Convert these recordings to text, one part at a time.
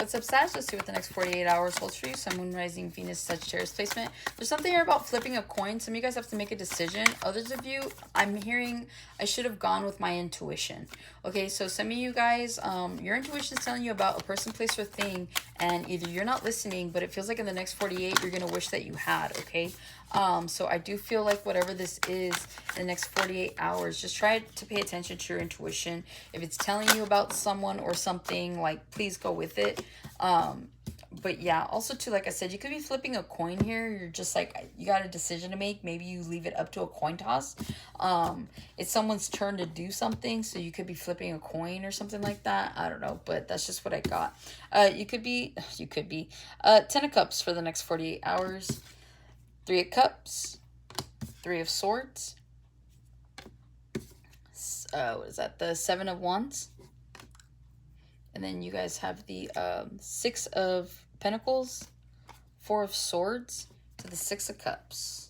What's up, Sag? Let's see what the next 48 hours holds for you. Sun, Moon, Rising, Venus, Sagittarius placement. There's something here about flipping a coin. Some of you guys have to make a decision. Others of you, I'm hearing I should have gone with my intuition. Okay, so some of you guys, your intuition is telling you about a person, place, or thing, and either you're not listening, but it feels like in the next 48, you're going to wish that you had, okay? So I do feel like whatever this is in the next 48 hours, just try to pay attention to your intuition. If it's telling you about someone or something, like, please go with it. But yeah, also too, like I said, you could be flipping a coin here. You're just like, you got a decision to make. Maybe you leave it up to a coin toss. It's someone's turn to do something, so you could be flipping a coin or something like that. I don't know, but that's just what I got. You could be 10 of Cups for the next 48 hours. 3 of Cups, 3 of Swords. What is that? The 7 of Wands. And then you guys have the 6 of Pentacles, 4 of Swords, to the 6 of Cups.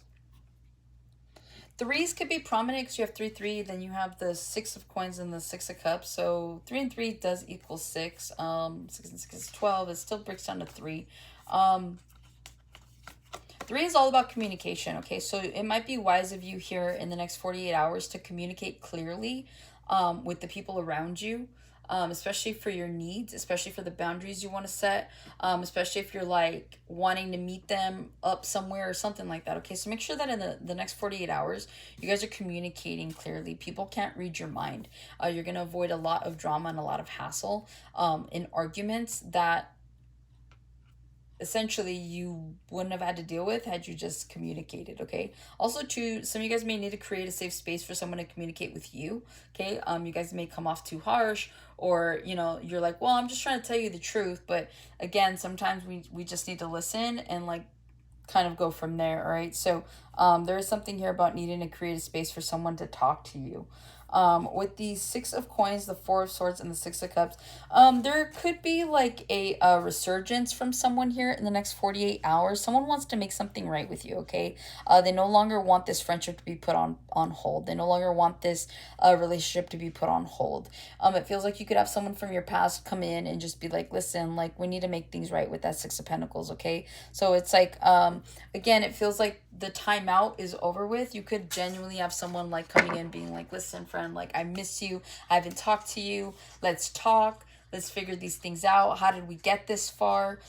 Threes could be prominent because you have 3, 3. Then you have the 6 of Coins and the 6 of Cups. So 3 and 3 does equal 6. 6 and 6 is 12. It still breaks down to 3. 3 is all about communication, okay? So it might be wise of you here in the next 48 hours to communicate clearly with the people around you, especially for your needs, especially for the boundaries you want to set, especially if you're like wanting to meet them up somewhere or something like that, okay? So make sure that in the next 48 hours, you guys are communicating clearly. People can't read your mind. You're going to avoid a lot of drama and a lot of hassle in arguments that essentially you wouldn't have had to deal with had you just communicated, okay? Also too, some of you guys may need to create a safe space for someone to communicate with you, okay? You guys may come off too harsh, or you know, you're like, well, I'm just trying to tell you the truth, but again, sometimes we just need to listen and like kind of go from there. All right, so there is something here about needing to create a space for someone to talk to you. With the 6 of Coins, the 4 of Swords, and the 6 of Cups, there could be like a resurgence from someone here in the next 48 hours. Someone wants to make something right with you, okay? They no longer want this friendship to be put on hold. They no longer want this relationship to be put on hold. It feels like you could have someone from your past come in and just be like, listen, like, we need to make things right with that 6 of Pentacles, okay? So it's like, again, it feels like the timeout is over with. You could genuinely have someone like coming in being like, listen, friend, like, I miss you. I haven't talked to you. Let's talk. Let's figure these things out. How did we get this far?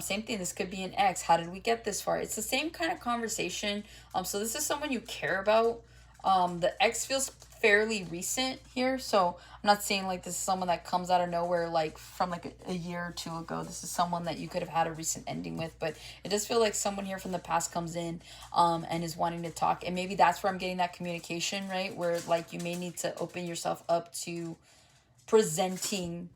Same thing. This could be an ex. How did we get this far? It's the same kind of conversation. So this is someone you care about. The ex feels fairly recent here, so I'm not saying like this is someone that comes out of nowhere, like from like a year or two ago. This is someone that you could have had a recent ending with, but it does feel like someone here from the past comes in and is wanting to talk, and maybe that's where I'm getting that communication, right? Where like you may need to open yourself up to presenting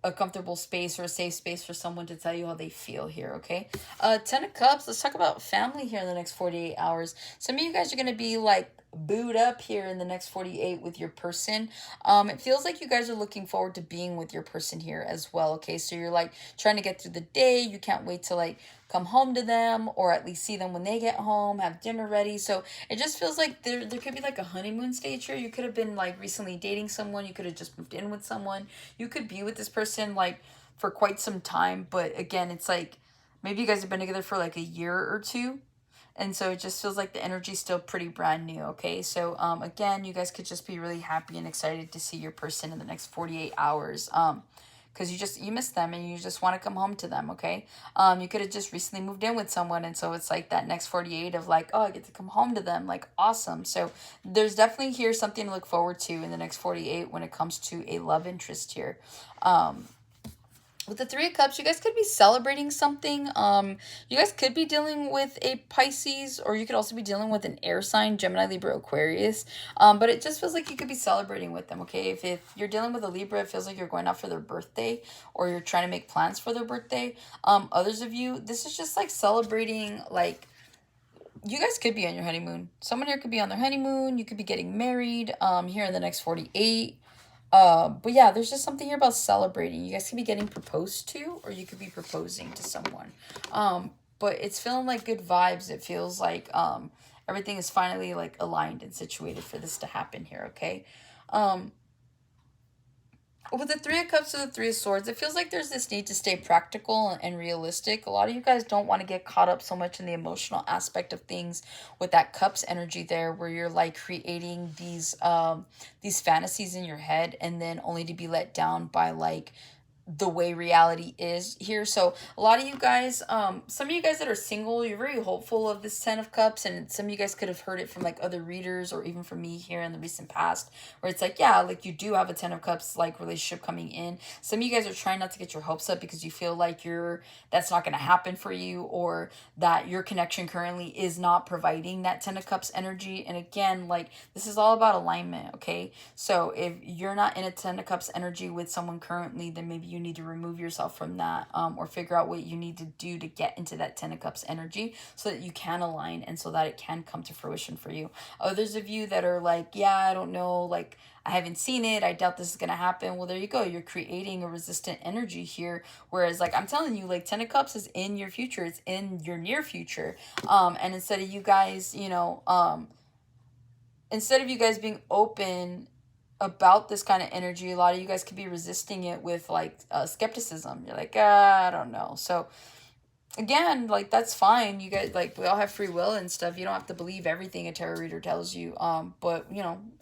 a comfortable space or a safe space for someone to tell you how they feel here, okay? 10 of Cups, let's talk about family here in the next 48 hours. Some of you guys are going to be like booed up here in the next 48 with your person. It feels like you guys are looking forward to being with your person here as well, okay? So you're like trying to get through the day. You can't wait to like come home to them, or at least see them when they get home, have dinner ready. So it just feels like there could be like a honeymoon stage here. You could have been like recently dating someone. You could have just moved in with someone. You could be with this person like for quite some time, but again, it's like maybe you guys have been together for like a year or two. And so it just feels like the energy's still pretty brand new, okay? So, again, you guys could just be really happy and excited to see your person in the next 48 hours. Because you miss them and you just want to come home to them, okay? You could have just recently moved in with someone, and so it's like that next 48 of like, oh, I get to come home to them, like, awesome. So there's definitely here something to look forward to in the next 48 when it comes to a love interest here. With the 3 of Cups, you guys could be celebrating something. You guys could be dealing with a Pisces, or you could also be dealing with an air sign, Gemini, Libra, Aquarius. But it just feels like you could be celebrating with them, okay? If you're dealing with a Libra, it feels like you're going out for their birthday, or you're trying to make plans for their birthday. Others of you, this is just like celebrating, like, you guys could be on your honeymoon. Someone here could be on their honeymoon. You could be getting married here in the next 48. But yeah, there's just something here about celebrating. You guys could be getting proposed to, or you could be proposing to someone. But it's feeling like good vibes. It feels like everything is finally like aligned and situated for this to happen here, okay? With the Three of Cups or the Three of Swords, it feels like there's this need to stay practical and realistic. A lot of you guys don't want to get caught up so much in the emotional aspect of things with that Cups energy there, where you're like creating these fantasies in your head and then only to be let down by like the way reality is here. So a lot of you guys, some of you guys that are single, you're very hopeful of this Ten of Cups, and some of you guys could have heard it from like other readers or even from me here in the recent past, where it's like, yeah, like you do have a Ten of Cups like relationship coming in. Some of you guys are trying not to get your hopes up because you feel like that's not going to happen for you, or that your connection currently is not providing that Ten of Cups energy. And again, like this is all about alignment, okay? So if you're not in a Ten of Cups energy with someone currently, then maybe you need to remove yourself from that, or figure out what you need to do to get into that Ten of Cups energy so that you can align and so that it can come to fruition for you. Others of you that are like, yeah, I don't know, like I haven't seen it, I doubt this is going to happen. Well, there you go. You're creating a resistant energy here. Whereas like I'm telling you, like Ten of Cups is in your future. It's in your near future. And instead of you guys, instead of you guys being open about this kind of energy, a lot of you guys could be resisting it with like skepticism. You're like, I don't know. So again, like that's fine. You guys, like we all have free will and stuff. You don't have to believe everything a tarot reader tells you. But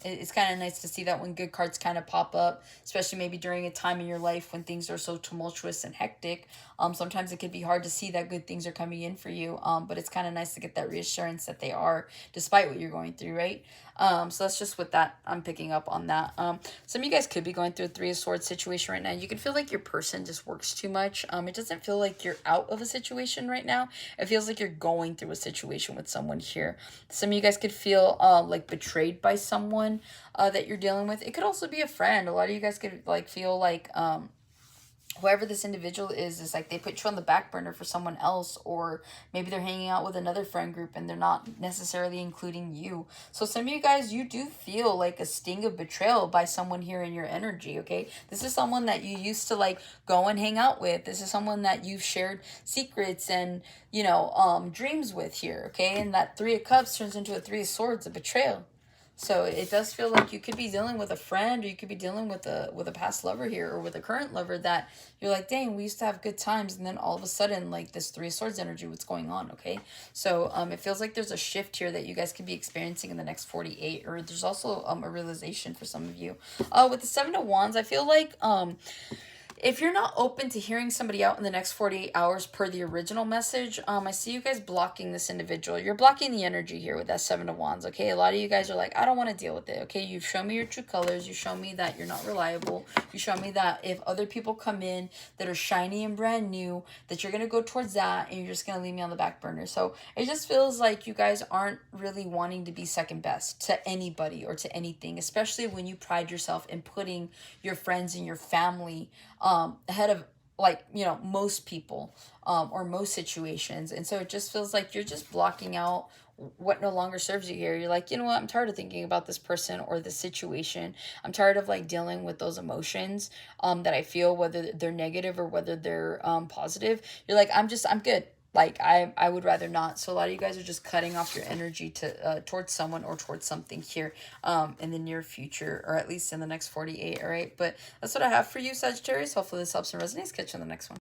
it's kind of nice to see that when good cards kind of pop up, especially maybe during a time in your life when things are so tumultuous and hectic. Sometimes it could be hard to see that good things are coming in for you. But it's kind of nice to get that reassurance that they are, despite what you're going through, right? So that's just what that I'm picking up on that. Some of you guys could be going through a Three of Swords situation right now. You can feel like your person just works too much. It doesn't feel like you're out of a situation right now. It feels like you're going through a situation with someone here. Some of you guys could feel like betrayed by someone that you're dealing with. It could also be a friend. A lot of you guys could like feel like whoever this individual is like they put you on the back burner for someone else, or maybe they're hanging out with another friend group and they're not necessarily including you. So some of you guys, you do feel like a sting of betrayal by someone here in your energy, okay? This is someone that you used to like go and hang out with. This is someone that you've shared secrets and dreams with here, okay? And that Three of Cups turns into a Three of Swords, a betrayal. So it does feel like you could be dealing with a friend, or you could be dealing with a past lover here, or with a current lover that you're like, dang, we used to have good times, and then all of a sudden, like this Three of Swords energy, what's going on, okay? So it feels like there's a shift here that you guys could be experiencing in the next 48, or there's also a realization for some of you. With the Seven of Wands, I feel like if you're not open to hearing somebody out in the next 48 hours per the original message, I see you guys blocking this individual. You're blocking the energy here with that Seven of Wands, okay? A lot of you guys are like, I don't want to deal with it, okay? You've shown me your true colors. You show me that you're not reliable. You show me that if other people come in that are shiny and brand new, that you're going to go towards that and you're just going to leave me on the back burner. So it just feels like you guys aren't really wanting to be second best to anybody or to anything, especially when you pride yourself in putting your friends and your family ahead of most people or most situations. And so it just feels like you're just blocking out what no longer serves you here. You're like, you know what, I'm tired of thinking about this person or this situation. I'm tired of like dealing with those emotions that I feel, whether they're negative or whether they're positive. You're like, I'm good. Like I would rather not. So a lot of you guys are just cutting off your energy to towards someone or towards something here in the near future, or at least in the next 48. All right, but that's what I have for you, Sagittarius. Hopefully this helps and resonates. Catch you on the next one.